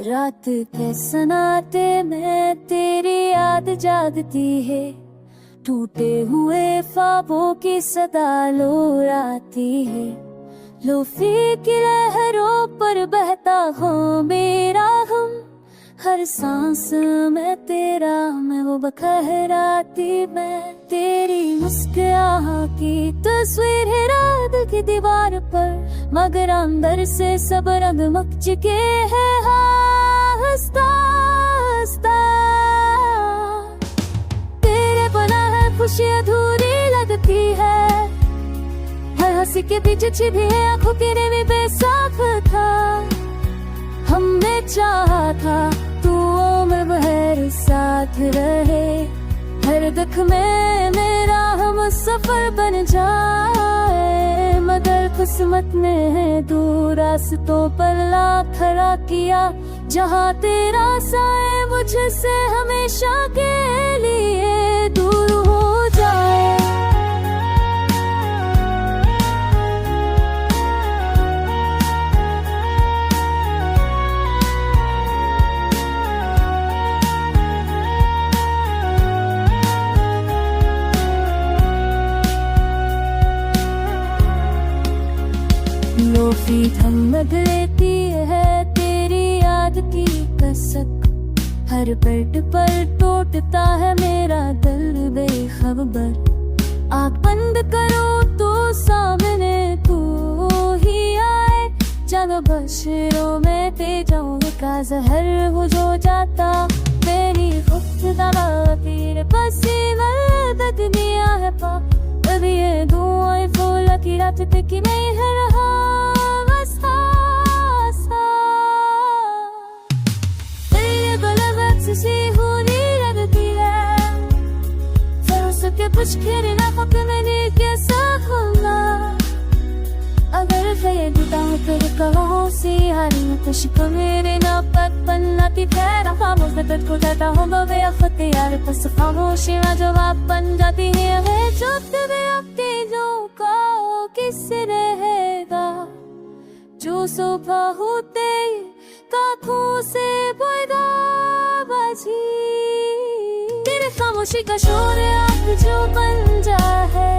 रात के सनाते में तेरी याद जागती है, टूटे हुए ख्वाबों की सदा लोराती है। लोफी की लहरों पर बहता हो मेरा हम, हर सांस में तेरा मैं वो बखहराती मैं। तेरी मुस्कुराहट की तस्वीर है रात की दीवार पर, मगर अंदर से सब रंग मक चुके हैं। हंसता हंसता तेरे बना है खुशी अधूरी लगती है, हर हंसी के पीछे छिपी है आंखों की नींव बेसाख था। हमने चाहा था तू उम्र भर साथ रहे, हर दुख में मेरा हम सफर बन जाए। मगर किस्मत ने दूर रास्तों पर ला खड़ा किया, जहाँ तेरा साए मुझसे हमेशा के लिए दूर हो जाए। लोफी थमक लेती है तेरी याद की कसक, हर पेट पर टूटता है मेरा दिल बेखबर। आँख बंद करो तो सामने तू ही आए, जब बशरों में तेजों का जहर हो जो जाता। मेरी गुफ्तगू तेरे पसीने तक दिया है पा, कभी ये धुआं फूल की रात तक नहीं है रहा। के कुछ खेलना खप मैंने कैसा होगा, अगर ये बताऊं तेरे कहो से हारी में कुछ मेरे ना पत पन्ना की तेरा खामोश दर्द को जाता हूँ बवे अफते यार बस खामोशी में जवाब बन जाती है। चुप तेरे अपने जो कहो किससे रहेगा, जो सुबह होते काखों से पैदा बजी। तेरे खामोशी का शोर आप जो बन जा है,